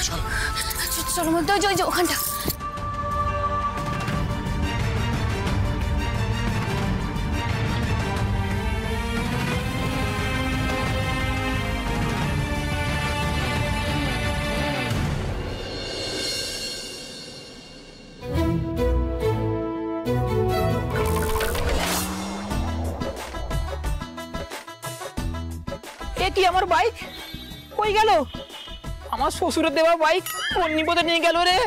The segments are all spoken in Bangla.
চল চলো মধ্যে ওই যে ওখানটা। কি আমার বাইক কই গেল? আমার শ্বশুরের দেওয়া বাইক কোন বিপদে নিয়ে গেল রে?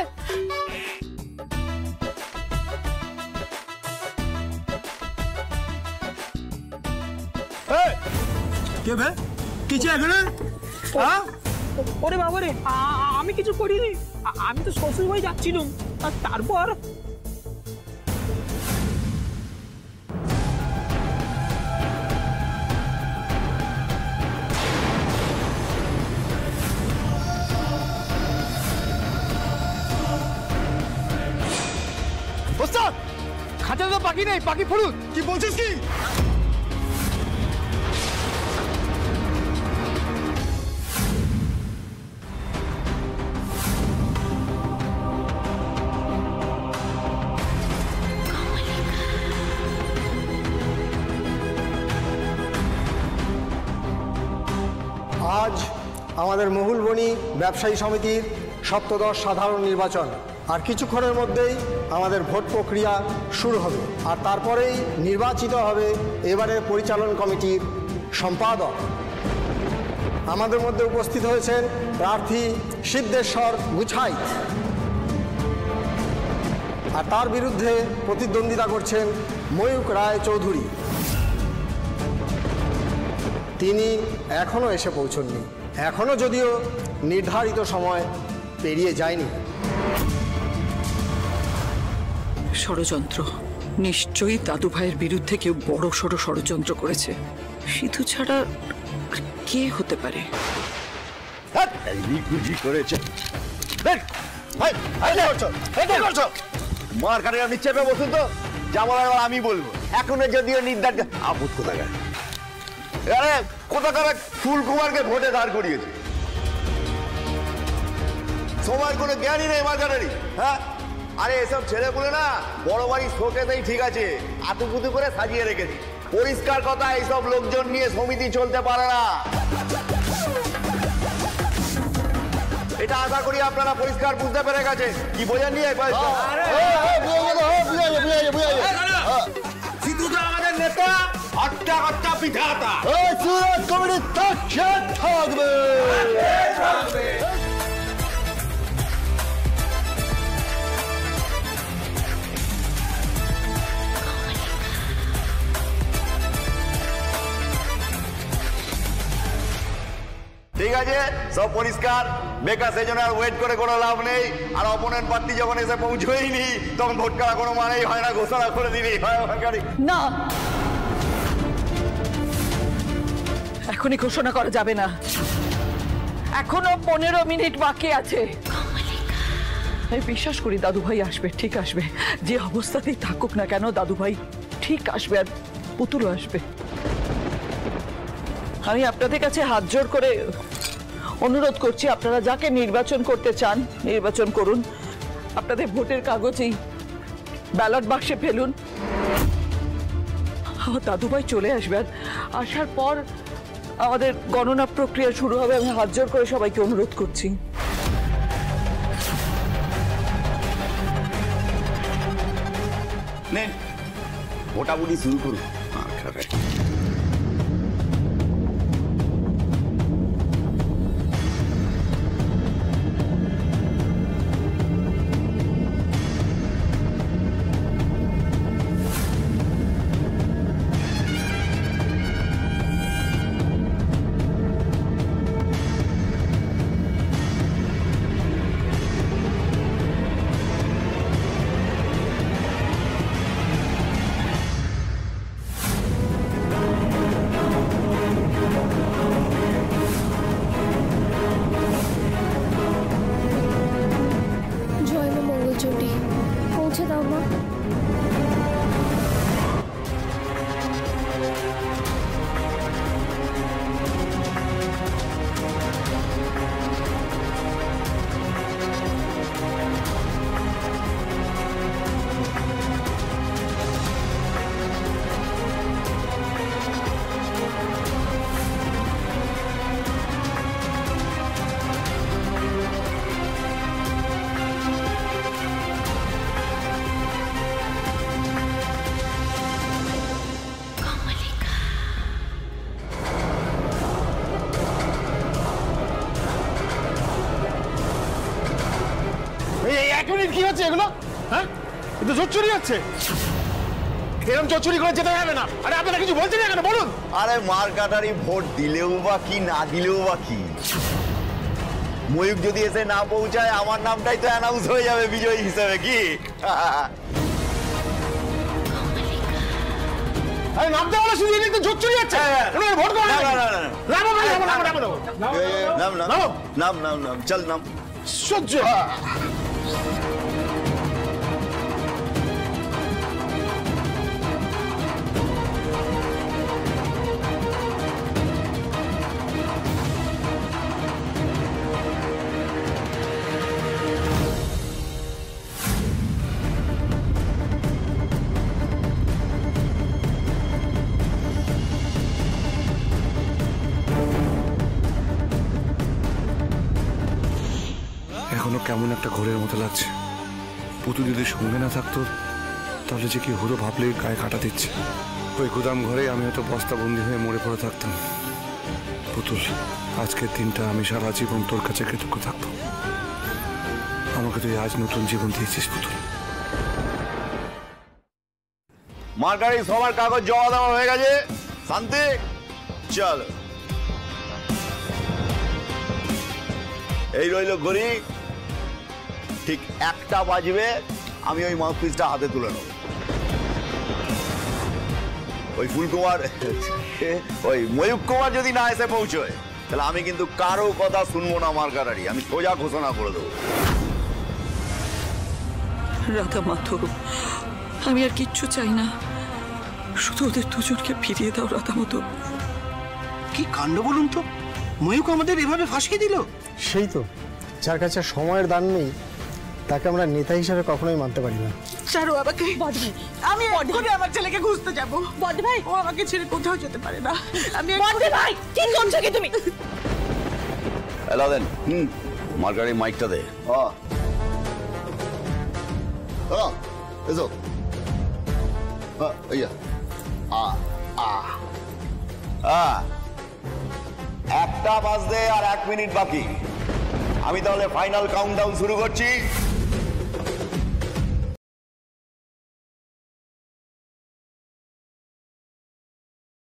কে বে কি চাই এখানে? ওরে বাবা রে, আমি কিছু করিনি। আমি তো শ্বশুর বাড়ি যাচ্ছিলাম, আর তারপর খাঁচাতে তো পাখি নেই, পাখি ফুরুত। কি বলছিস কি? আজ আমাদের মহুলবনী ব্যবসায়ী সমিতির সপ্তদশ সাধারণ নির্বাচন, আর কিছুক্ষণের মধ্যেই আমাদের ভোট প্রক্রিয়া শুরু হবে, আর তারপরেই নির্বাচিত হবে এবারের পরিচালন কমিটির সম্পাদক। আমাদের মধ্যে উপস্থিত হয়েছেন প্রার্থী সিদ্ধেশ্বর গুছাই, আর তার বিরুদ্ধে প্রতিদ্বন্দ্বিতা করছেন ময়ূক রায় চৌধুরী। তিনি এখনও এসে পৌঁছননি, এখনও যদিও নির্ধারিত সময় পেরিয়ে যায়নি। ষড়যন্ত্র, নিশ্চয়ই দাদু ভাইয়ের বিরুদ্ধে কেউ বড় সড় ষড়যন্ত্র করেছে। সিধু ছাড়া কে হতে পারে? মার কাটে আপনি চেপে বসুন তো, যা বলার আমি বলবো। এখনো যদিও নির্দার আপদ কোথাকার, আরে কোথাকার ফুলকুমারকে ভোটে দাঁড় করিয়েছে। সবার কোনো জ্ঞানই নেই মার্কাটারি। হ্যাঁ, আরে এসব ছেলেগুলো না বড় বাড়ি শোকেতেই ঠিক আছে, আতুপুতু করে সাজিয়ে রেখেছে। পরিষ্কার কথা, এইসব লোকজন নিয়ে সমিতি চলতে পারে না। এটা আশা করি আপনারা পরিষ্কার বুঝতে পেরে গেছে। কি বোঝেন নিয়ে সিধুটা আমাদের নেতা, হট্টা হট্টা পিঠাটা কমিটি থাকবে। ঠিক আছে, সব পরিষ্কার। বেকার সেজন্য আর ওয়েট করে কোনো লাভ নেই। আর অপোনেন্ট পার্টি যখন এসে পৌঁছয়নি তখন ভোট করা কোনো মানেই হয় না, ঘোষণা করে দিবি। না, এখনই ঘোষণা করা যাবে না, এখনো 15 মিনিট বাকি আছে। আমি বিশ্বাস করি দাদু ভাই আসবে, ঠিক আসবে। যে অবস্থাতেই থাকুক না কেন দাদু ভাই ঠিক আসবে, আর পুতুলও আসবে। আমি আপনাদের কাছে হাত জোড় করে অনুরোধ করছি, আপনারা যাকে নির্বাচন করতে চান নির্বাচন করুন। আপনাদের ভোটের কাগজেই ব্যালট বাক্সে ফেলুন। আমার দাদুভাই চলে আসবেন, আসার পর আমাদের গণনা প্রক্রিয়া শুরু হবে। আমি হাত জোড় করে সবাইকে অনুরোধ করছি। ভোটাভুটি শুরু করুন। পৌঁছে দাও মা। 1 মিনিট কি হচ্ছে এগুলো? হ্যাঁ, এটা জোর চুরি হচ্ছে। এরকম জোর চুরি করে যেতে হবে না। আরে আপনারা কিছু বলছেন না কেন বলুন? আরে মার্কাটারি ভোট দিলেও বা কি না দিলেও বা কি, ময়ূক যদি এসে না পৌঁছায় আমার নামটাই তো অ্যানাউন্স হয়ে যাবে বিজয়ী হিসেবে, কি? আরে নামতে বলা শুধু এটা তো জোর চুরি হচ্ছে। ভোট করো না। নাম চল নাম সহ্য। এখনো কেমন একটা ঘোরের মতো লাগছে। পুতুল যদি সঙ্গে না থাকতো তাহলে যে কি হতো ভাবলেই গায়ে কাটা দিচ্ছে। ওই গুদাম ঘরে আমি হয়তো বস্তাবন্দি হয়ে মরে পড়ে থাকতাম। পুতুল, আজকের দিনটা আমি সারা জীবন তোর কাছে কৃতজ্ঞ থাকবো। আমাকে তুই আজ নতুন জীবন দিয়েছিস পুতুল। মার্কারি সবার কাগজ জমা দেওয়া হয়ে গেছে। শান্তি, চল। এই রইল গড়ি, ঠিক 1টা বাজবে আমি ওই মাউথপিসটা হাতে তুলে নেব। ওই ফুলকুমার ওই ময়ূক কুমার যদি না এসে পৌঁছয় তাহলে আমি কিন্তু কারো কথা শুনবো না মার্কারি, আমি সোজা ঘোষণা করে দেবো। রাধা মাধব, আমি আর কিচ্ছু চাই না, শুধু ওদের দুজনকে ফিরিয়ে দাও রাধা মাধব। কি কাণ্ড বলুন তো, ময়ূক আমাদের এভাবে ফাঁসিয়ে দিল। সেই তো, যার কাছে সময়ের দান নেই তাকে আমরা নেতা হিসেবে কখনোই মানতে পারি না। ছাড়ো আমাকে, আমি এক্ষুনি আমার ছেলেকে খুঁজতে যাবো। বড় ভাই, ও আমাকে ছেড়ে কোথাও যেতে পারে না। আমি বড় ভাই, কি করছো কি তুমি? এলা দেন, মার্কারি মাইকটা দে। এসো। একটা বাজতে আর 1 মিনিট বাকি। আমি তাহলে ফাইনাল কাউন্টডাউন শুরু করছি।